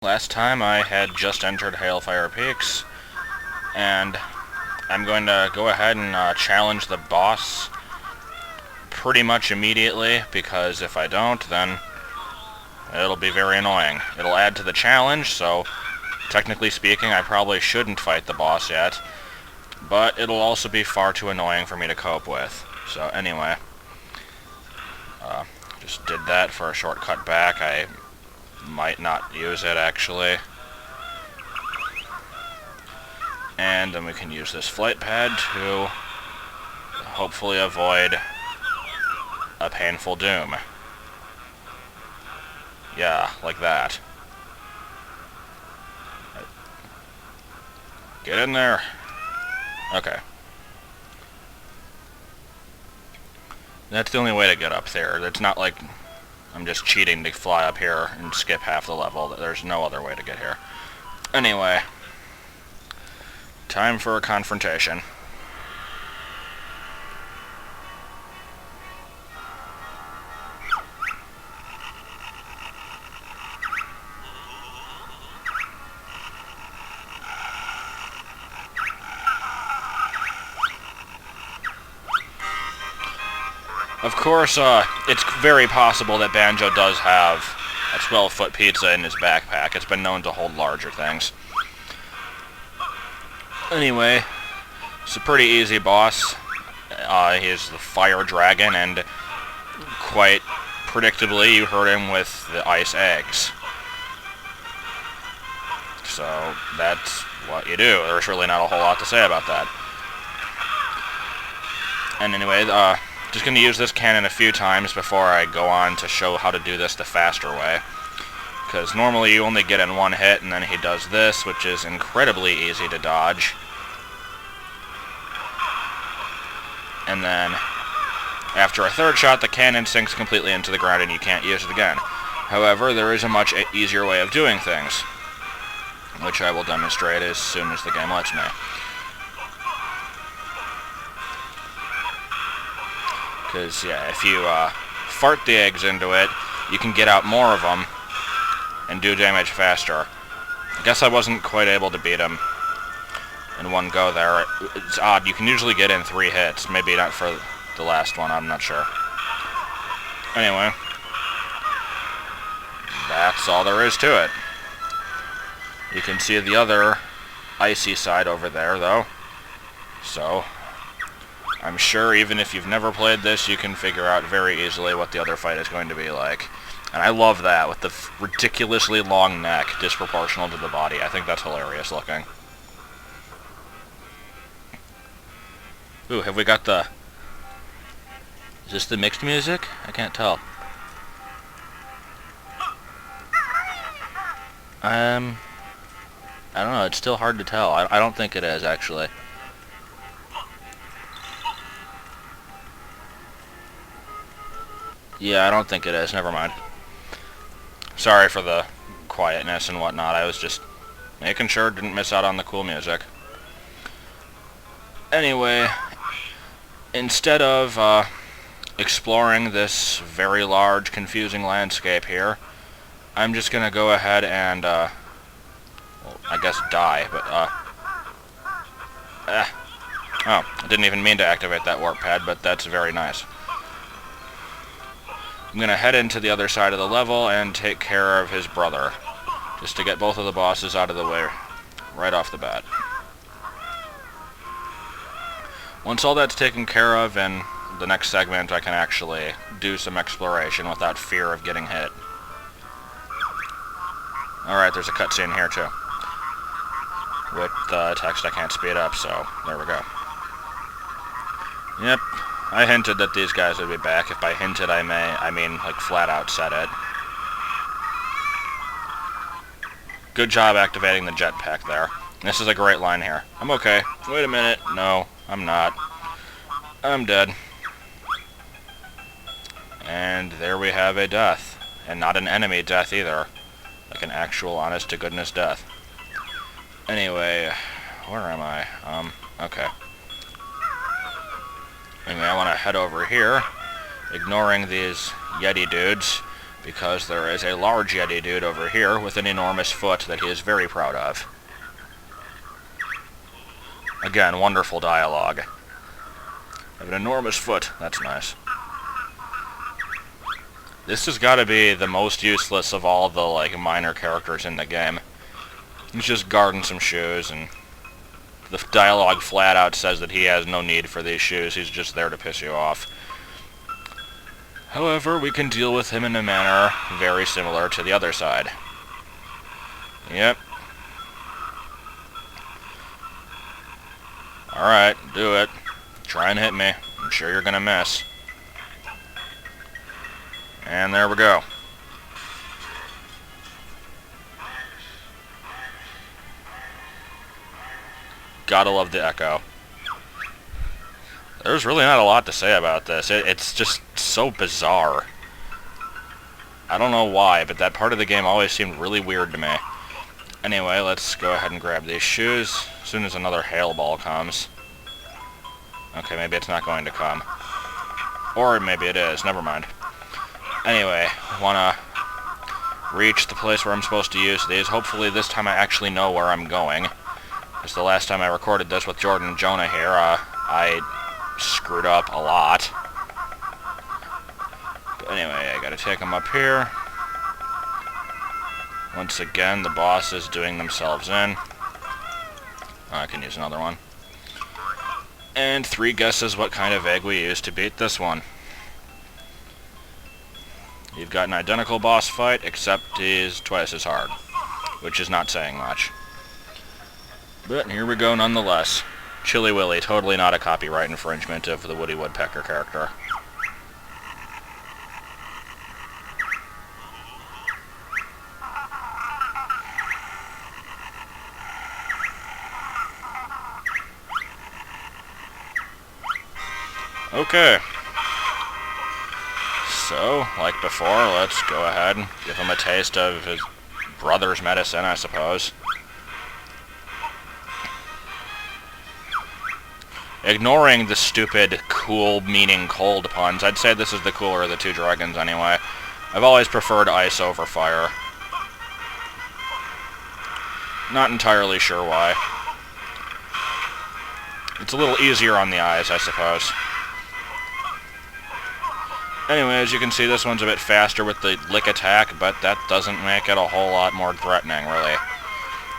Last time I had just entered Hailfire Peaks, and I'm going to go ahead and challenge the boss pretty much immediately, because if I don't, then it'll be very annoying. It'll add to the challenge, so technically speaking, I probably shouldn't fight the boss yet, but it'll also be far too annoying for me to cope with. So anyway, just did that for a shortcut back. I might not use it, actually. And then we can use this flight pad to hopefully avoid a painful doom. Yeah, like that. Get in there. Okay. That's the only way to get up there. It's not like I'm just cheating to fly up here and skip half the level. There's no other way to get here. Anyway, time for a confrontation. Of course, it's very possible that Banjo does have a 12-foot pizza in his backpack. It's been known to hold larger things. Anyway, it's a pretty easy boss. He's the fire dragon, and quite predictably, you hurt him with the ice eggs. So, that's what you do. There's really not a whole lot to say about that. And anyway, just going to use this cannon a few times before I go on to show how to do this the faster way. Because normally you only get in one hit, and then he does this, which is incredibly easy to dodge. And then, after a third shot, the cannon sinks completely into the ground and you can't use it again. However, there is a much easier way of doing things, which I will demonstrate as soon as the game lets me. Because, yeah, if you fart the eggs into it, you can get out more of them and do damage faster. I guess I wasn't quite able to beat him in one go there. It's odd. You can usually get in 3 hits. Maybe not for the last one. I'm not sure. Anyway, that's all there is to it. You can see the other icy side over there, though. So, I'm sure even if you've never played this, you can figure out very easily what the other fight is going to be like. And I love that, with the ridiculously long neck, disproportional to the body. I think that's hilarious looking. Ooh, have we got the... Is this the mixed music? I can't tell. I don't know, it's still hard to tell. I don't think it is, actually. Yeah, I don't think it is. Never mind. Sorry for the quietness and whatnot. I was just making sure didn't miss out on the cool music. Anyway, instead of exploring this very large, confusing landscape here, I'm just gonna go ahead and, well, I guess die, but, oh, I didn't even mean to activate that warp pad, but that's very nice. I'm going to head into the other side of the level and take care of his brother, just to get both of the bosses out of the way right off the bat. Once all that's taken care of, in the next segment I can actually do some exploration without fear of getting hit. Alright, there's a cutscene here too. With text I can't speed up, so there we go. Yep. I hinted that these guys would be back. If by hinted I mean like flat out said it. Good job activating the jetpack there. This is a great line here. I'm okay. Wait a minute. No, I'm not. I'm dead. And there we have a death. And not an enemy death either. Like an actual honest-to-goodness death. Anyway, where am I? Okay. Anyway, I want to head over here, ignoring these Yeti dudes, because there is a large Yeti dude over here with an enormous foot that he is very proud of. Again, wonderful dialogue. I have an enormous foot. That's nice. This has got to be the most useless of all the, like, minor characters in the game. He's just guarding some shoes, and the dialogue flat out says that he has no need for these shoes. He's just there to piss you off. However, we can deal with him in a manner very similar to the other side. Yep. Alright, do it. Try and hit me. I'm sure you're gonna miss. And there we go. Gotta love the echo. There's really not a lot to say about this. It's just so bizarre. I don't know why, but that part of the game always seemed really weird to me. Anyway, let's go ahead and grab these shoes as soon as another hail ball comes. Okay, maybe it's not going to come. Or maybe it is. Never mind. Anyway, I want to reach the place where I'm supposed to use these. Hopefully this time I actually know where I'm going. Because the last time I recorded this with Jordan and Jonah here, I screwed up a lot. But anyway, I gotta take them up here. Once again, the boss is doing themselves in. I can use another one. And 3 guesses what kind of egg we used to beat this one. You've got an identical boss fight, except he's twice as hard, which is not saying much. But here we go nonetheless. Chilly Willy, totally not a copyright infringement of the Woody Woodpecker character. Okay. So, like before, let's go ahead and give him a taste of his brother's medicine, I suppose. Ignoring the stupid, cool, meaning cold puns, I'd say this is the cooler of the 2 dragons anyway. I've always preferred ice over fire. Not entirely sure why. It's a little easier on the eyes, I suppose. Anyway, as you can see, this one's a bit faster with the lick attack, but that doesn't make it a whole lot more threatening, really.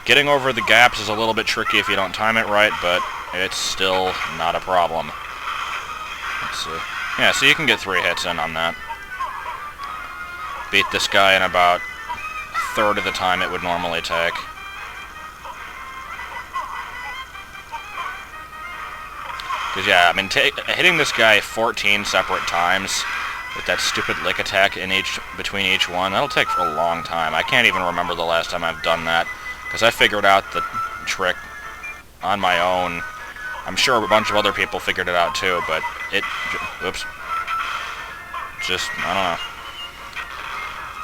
Getting over the gaps is a little bit tricky if you don't time it right, but it's still not a problem. Let's see. Yeah, so you can get 3 hits in on that. Beat this guy in about a third of the time it would normally take. Because, yeah, I mean, hitting this guy 14 separate times with that stupid lick attack in between each one, that'll take a long time. I can't even remember the last time I've done that, because I figured out the trick on my own. I'm sure a bunch of other people figured it out too, but whoops. Just, I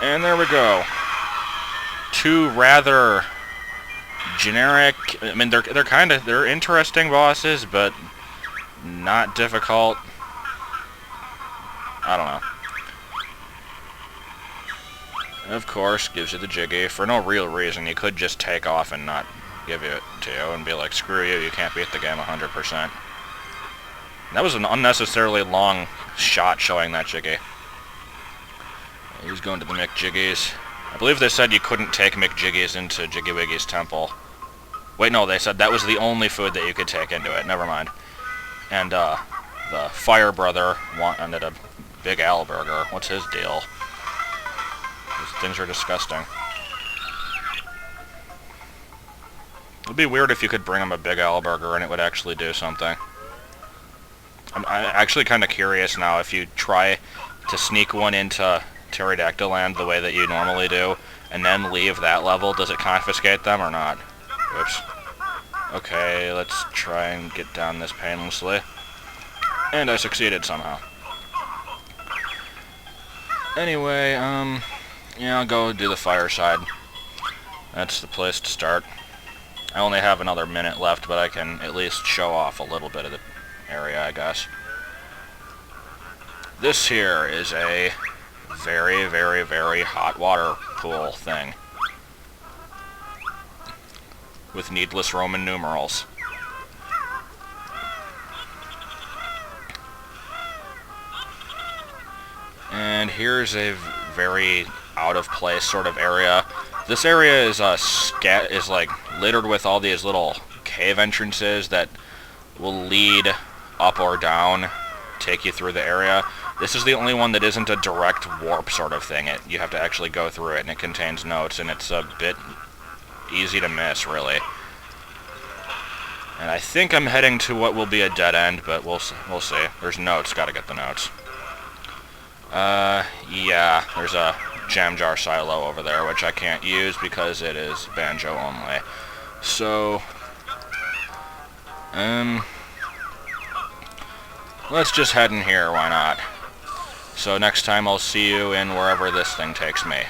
don't know. And there we go. 2 rather generic, I mean, they're interesting bosses, but not difficult. I don't know. Of course, gives you the jiggy for no real reason. You could just take off and not give it to you and be like, screw you, you can't beat the game 100%. That was an unnecessarily long shot showing that jiggy. He's going to the McJiggies. I believe they said you couldn't take McJiggies into Jiggy Wiggy's temple. Wait, no, they said that was the only food that you could take into it. Never mind. And, the Fire Brother wanted a Big Al burger. What's his deal? These things are disgusting. It'd be weird if you could bring him a Big Al burger and it would actually do something. I'm actually kind of curious now if you try to sneak one into Pterodactyl Land the way that you normally do, and then leave that level, does it confiscate them or not? Oops. Okay, let's try and get down this painlessly. And I succeeded somehow. Anyway, yeah, I'll go do the fireside. That's the place to start. I only have another minute left, but I can at least show off a little bit of the area, I guess. This here is a very, very, very hot water pool thing. With needless Roman numerals. And here's a very out-of-place sort of area. This area is like littered with all these little cave entrances that will lead up or down, take you through the area. This is the only one that isn't a direct warp sort of thing. You have to actually go through it, and it contains notes, and it's a bit easy to miss, really. And I think I'm heading to what will be a dead end, but we'll see. There's notes. Gotta get the notes. Yeah, there's a jam jar silo over there, which I can't use because it is banjo only. So, let's just head in here, why not? So next time I'll see you in wherever this thing takes me.